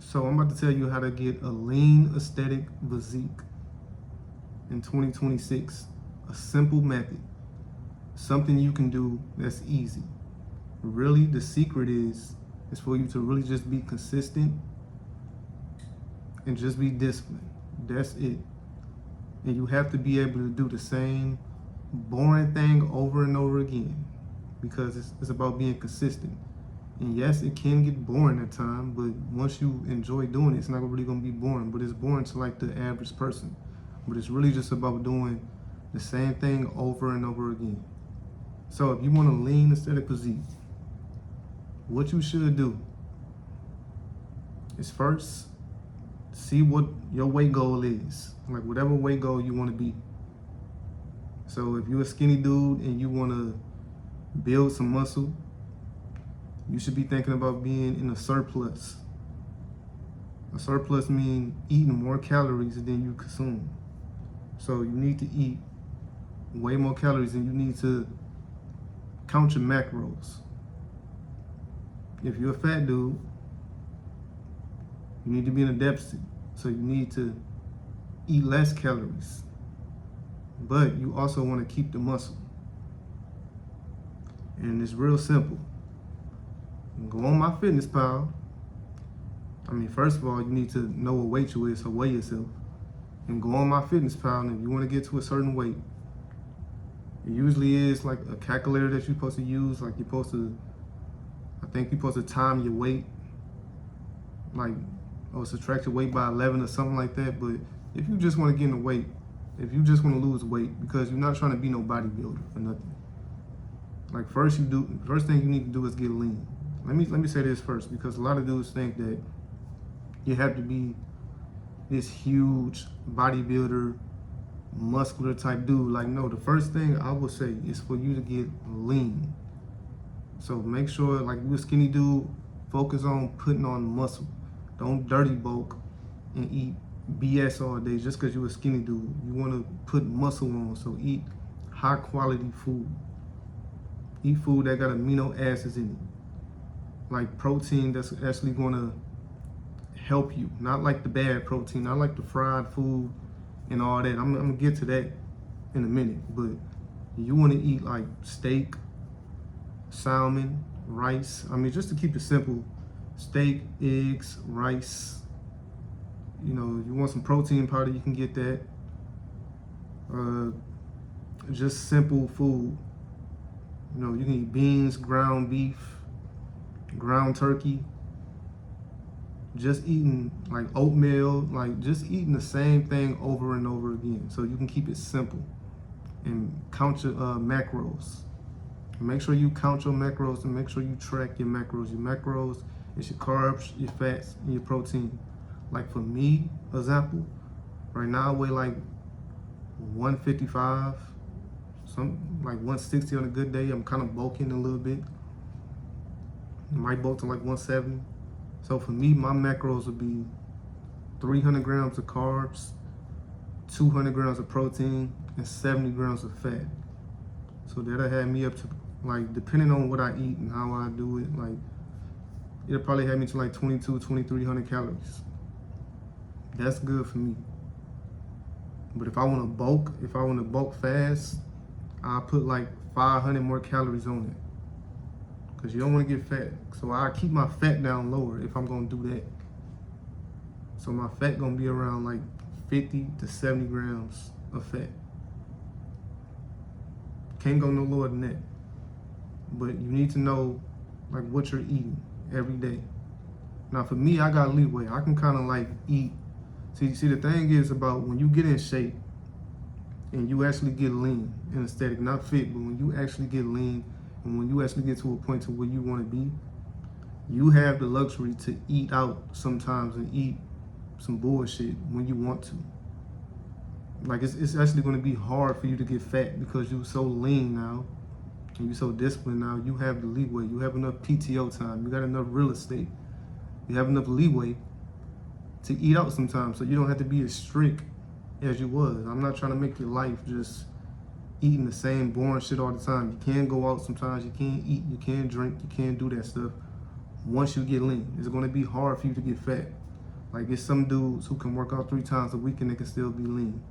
So I'm about to tell you how to get a lean aesthetic physique in 2026. A simple method, something you can do that's easy. Really, the secret is for you to really just be consistent and just be disciplined. That's it. And you have to be able to do the same boring thing over and over again because it's about being consistent. And yes, it can get boring at times, but once you enjoy doing it, it's not really gonna be boring. But it's boring to like the average person. But it's really just about doing the same thing over and over again. So if you want a lean aesthetic physique, what you should do is first see what your weight goal is. Like whatever weight goal you want to be. So if you're a skinny dude and you want to build some muscle, you should be thinking about being in a surplus. A surplus means eating more calories than you consume. So you need to eat way more calories and you need to count your macros. If you're a fat dude, you need to be in a deficit. So you need to eat less calories. But you also want to keep the muscle. And it's real simple. Go on MyFitnessPal. First of all, you need to know what weight you is, so weigh yourself. And go on MyFitnessPal, and if you want to get to a certain weight, it usually is like a calculator that you're supposed to use. Like you're supposed to, I think you're supposed to time your weight. Like, or subtract your weight by 11 or something like that. But if you just want to get in the weight, if you just want to lose weight, because you're not trying to be no bodybuilder or nothing. Like first thing you need to do is get lean. Let me say this first, because a lot of dudes think that you have to be this huge bodybuilder, muscular type dude. Like no, the first thing I would say is for you to get lean. So make sure, like you're a skinny dude, focus on putting on muscle. Don't dirty bulk and eat BS all day just because you're a skinny dude. You want to put muscle on, so eat high quality food. Eat food that got amino acids in it. Like protein that's actually going to help you. Not like the bad protein, not like the fried food and all that. I'm going to get to that in a minute. But you want to eat like steak, salmon, rice. Just to keep it simple. Steak, eggs, rice. You know, if you want some protein powder, you can get that. Just simple food. You know, you can eat beans, ground beef, ground turkey. Just eating like oatmeal, like just eating the same thing over and over again. So you can keep it simple and count your macros. Make sure you count your macros and make sure you track your macros. Your macros is your carbs, your fats, and your protein. Like for me, example, right now I weigh like 155, some like 160 on a good day. I'm kind of bulking a little bit. I might bulk to like 170. So for me, my macros would be 300 grams of carbs, 200 grams of protein, and 70 grams of fat. So that'll have me up to, like, depending on what I eat and how I do it, like, it'll probably have me to like 2,300 calories. That's good for me. But if I want to bulk fast, I'll put like 500 more calories on it. Because you don't want to get fat. So I keep my fat down lower if I'm going to do that. So my fat going to be around like 50 to 70 grams of fat. Can't go no lower than that. But you need to know like what you're eating every day. Now for me, I got leeway. I can kind of like eat. See, the thing is about when you get in shape and you actually get lean and aesthetic, not fit, but when you actually get lean and when you actually get to a point to where you want to be, you have the luxury to eat out sometimes and eat some bullshit when you want to. Like it's actually going to be hard for you to get fat because you're so lean now and you're so disciplined now. You have the leeway. You have enough PTO time. You got enough real estate. You have enough leeway to eat out sometimes, so you don't have to be as strict as you was. I'm not trying to make your life just eating the same boring shit all the time. You can go out sometimes, you can't eat, you can't drink, you can't do that stuff. Once you get lean, it's gonna be hard for you to get fat. Like it's some dudes who can work out 3 times a week and they can still be lean.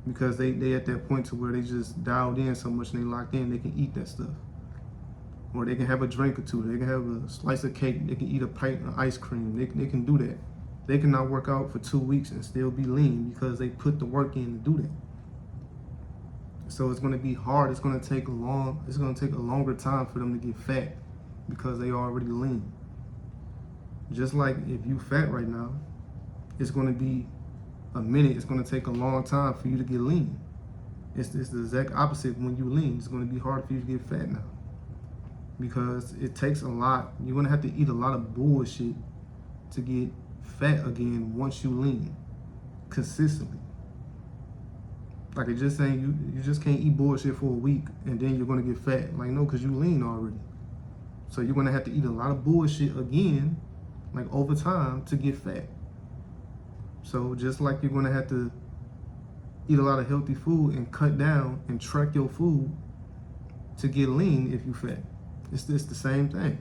Because they at that point to where they just dialed in so much and they locked in, they can eat that stuff. Or they can have a drink or two, they can have a slice of cake, they can eat a pint of ice cream, they can do that. They can not work out for 2 weeks and still be lean because they put the work in to do that. So it's gonna be hard, it's gonna take a longer time for them to get fat because they already lean. Just like if you fat right now, it's gonna be a minute, it's gonna take a long time for you to get lean. It's the exact opposite when you lean. It's gonna be hard for you to get fat now. Because it takes a lot. You're gonna have to eat a lot of bullshit to get fat again once you lean consistently. Like it just saying you just can't eat bullshit for a week and then you're gonna get fat. Like no, because you lean already. So you're gonna have to eat a lot of bullshit again, like over time, to get fat. So just like you're gonna have to eat a lot of healthy food and cut down and track your food to get lean if you fat. It's the same thing.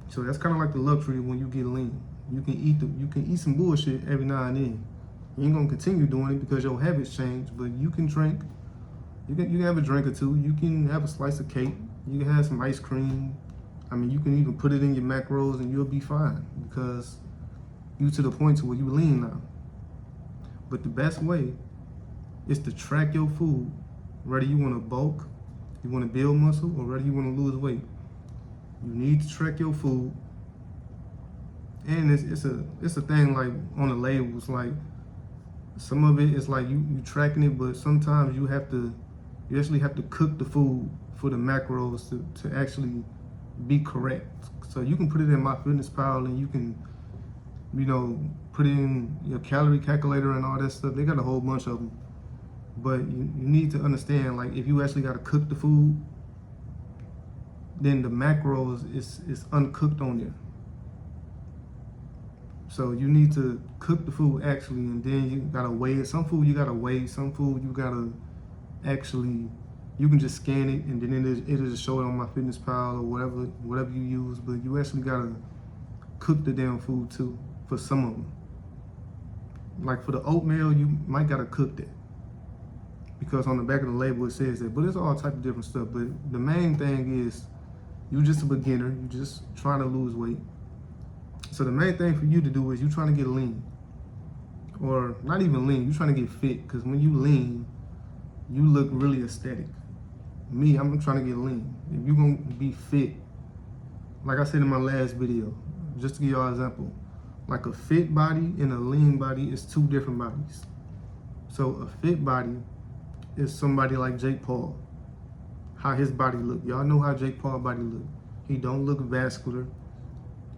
So that's kind of like the luxury when you get lean. You can eat some bullshit every now and then. You ain't gonna continue doing it because your habits change, but you can drink. You can have a drink or two. You can have a slice of cake. You can have some ice cream. I mean, you can even put it in your macros and you'll be fine because you to the point to where you lean now. But the best way is to track your food, whether you want to bulk, you want to build muscle, or whether you want to lose weight. You need to track your food. And it's a thing like on the labels, like some of it is like you tracking it, but sometimes you actually have to cook the food for the macros to actually be correct. So you can put it in MyFitnessPal and you can, put it in your calorie calculator and all that stuff. They got a whole bunch of them. But you need to understand, like if you actually got to cook the food, then the macros is uncooked on there. So you need to cook the food actually, and then you gotta weigh it. Some food you gotta weigh, some food you gotta actually, you can just scan it and then it'll just show it on MyFitnessPal or whatever you use, but you actually gotta cook the damn food too for some of them. Like for the oatmeal, you might gotta cook that because on the back of the label it says that, but it's all type of different stuff. But the main thing is you just a beginner, you just trying to lose weight. So the main thing for you to do is you trying to get lean, or not even lean, you trying to get fit, because when you lean, you look really aesthetic. Me, I'm trying to get lean. If you're gonna be fit, like I said in my last video, just to give y'all an example, like a fit body and a lean body is two different bodies. So a fit body is somebody like Jake Paul, how his body look. Y'all know how Jake Paul body look. He don't look vascular.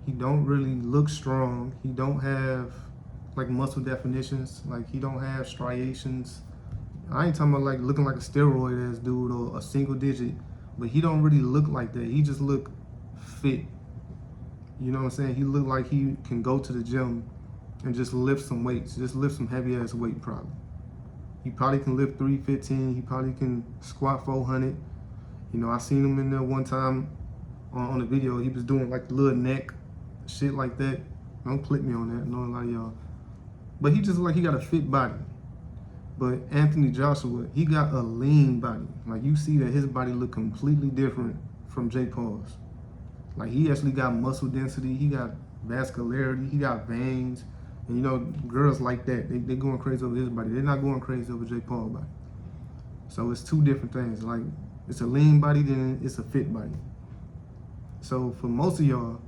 He don't really look strong. He don't have like muscle definitions. Like he don't have striations. I ain't talking about like looking like a steroid ass dude or a single digit, but he don't really look like that. He just look fit. You know what I'm saying? He look like he can go to the gym and just lift some weights, just lift some heavy ass weight probably. He probably can lift 315. He probably can squat 400. I seen him in there one time on the video. He was doing like the little neck, shit like that. Don't click me on that, I know a lot of y'all. But he just look like he got a fit body. But Anthony Joshua, he got a lean body. Like you see that his body look completely different from Jake Paul's. Like he actually got muscle density, he got vascularity, he got veins. And girls like that, they going crazy over his body. They're not going crazy over Jake Paul's body. So it's two different things. Like it's a lean body, then it's a fit body. So for most of y'all,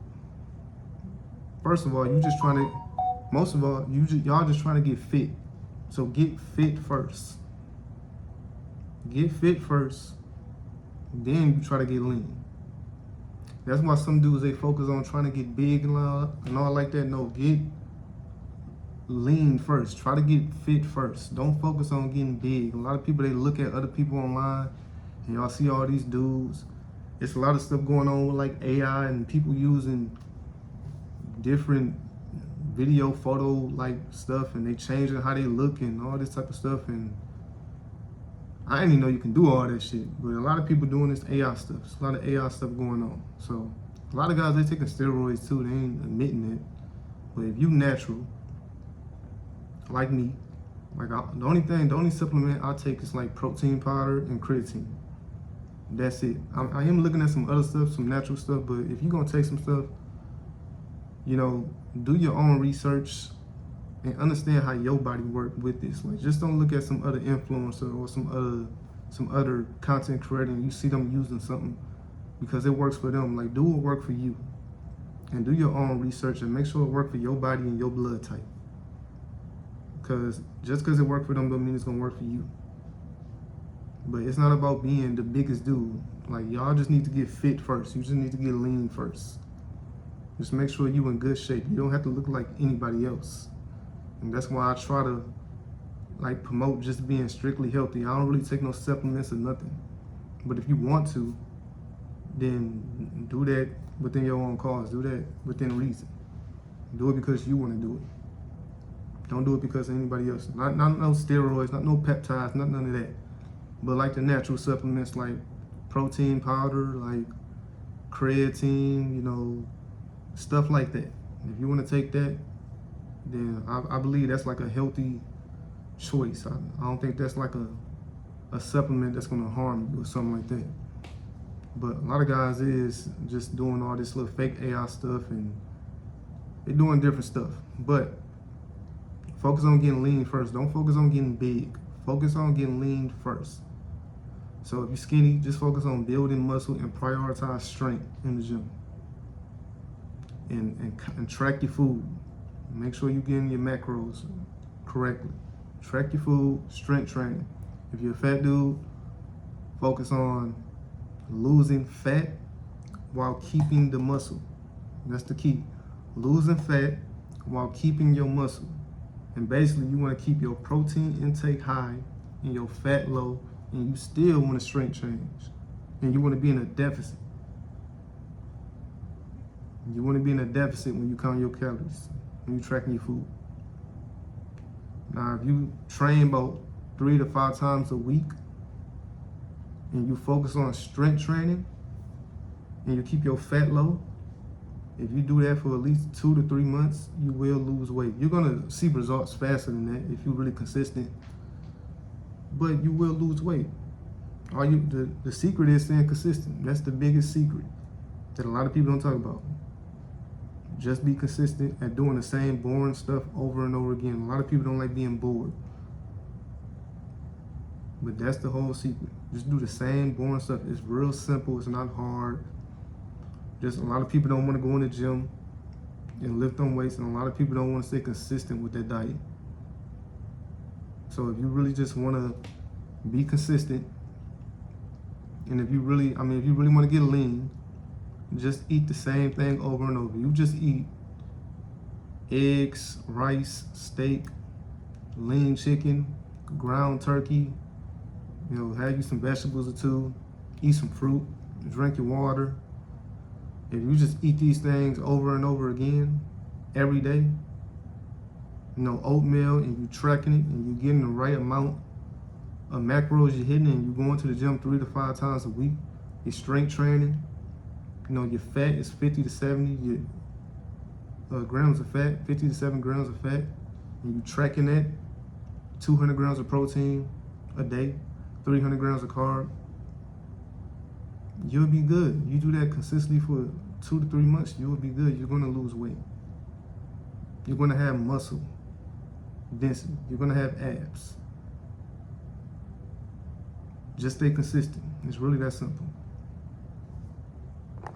first of all, y'all just trying to get fit. So get fit first. Get fit first, then you try to get lean. That's why some dudes, they focus on trying to get big and all like that. No, get lean first. Try to get fit first. Don't focus on getting big. A lot of people, they look at other people online and y'all see all these dudes. It's a lot of stuff going on with like AI and people using different video, photo like stuff, and they changing how they look and all this type of stuff. And I didn't even know you can do all that shit, but a lot of people doing this AI stuff. There's a lot of AI stuff going on. So a lot of guys, they taking steroids too. They ain't admitting it, But if you natural, like me, the only supplement I take is like protein powder and creatine. That's it. I am looking at some other stuff, some natural stuff, but if you're gonna take some stuff, do your own research and understand how your body works with this. Like, just don't look at some other influencer or some other content creator and you see them using something because it works for them. Like, do what work for you, and do your own research and make sure it works for your body and your blood type. Because just because it worked for them don't mean it's gonna work for you. But it's not about being the biggest dude. Like, y'all just need to get fit first. You just need to get lean first. Just make sure you in good shape. You don't have to look like anybody else. And that's why I try to promote just being strictly healthy. I don't really take no supplements or nothing. But if you want to, then do that within your own cause. Do that within reason. Do it because you want to do it. Don't do it because of anybody else. Not no steroids, not no peptides, not none of that. But like the natural supplements, like protein powder, like creatine, stuff like that. If you want to take that, then I believe that's like a healthy choice. I don't think that's like a supplement that's going to harm you or something like that. But a lot of guys is just doing all this little fake AI stuff, and they're doing different stuff. But focus on getting lean first. Don't focus on getting big. Focus on getting lean first. So if you're skinny, just focus on building muscle and prioritize strength in the gym. And track your food. Make sure you're getting your macros correctly. Track your food, strength training. If you're a fat dude, focus on losing fat while keeping the muscle. That's the key. Losing fat while keeping your muscle. And basically, you want to keep your protein intake high and your fat low, and you still want to strength change. And you want to be in a deficit. You want to be in a deficit when you count your calories, when you're tracking your food. Now, if you train about 3 to 5 times a week, and you focus on strength training, and you keep your fat low, if you do that for at least 2 to 3 months, you will lose weight. You're gonna see results faster than that if you're really consistent, but you will lose weight. The secret is staying consistent. That's the biggest secret that a lot of people don't talk about. Just be consistent at doing the same boring stuff over and over again. A lot of people don't like being bored, but that's the whole secret. Just do the same boring stuff. It's real simple. It's not hard. Just a lot of people don't want to go in the gym and lift them weights, and a lot of people don't want to stay consistent with their diet. So if you really just want to be consistent, and if you really want to get lean, just eat the same thing over and over. You just eat eggs, rice, steak, lean chicken, ground turkey, have you some vegetables or two, eat some fruit, drink your water. If you just eat these things over and over again, every day, oatmeal, and you tracking it, and you're getting the right amount of macros you're hitting, and you're going to the gym 3 to 5 times a week, your strength training, your fat is 50 to 70 grams of fat, 50 to 7 grams of fat, and you tracking that, 200 grams of protein a day, 300 grams of carb, you'll be good. You do that consistently for 2 to 3 months, you'll be good. You're gonna lose weight. You're gonna have muscle density. You're gonna have abs. Just stay consistent. It's really that simple.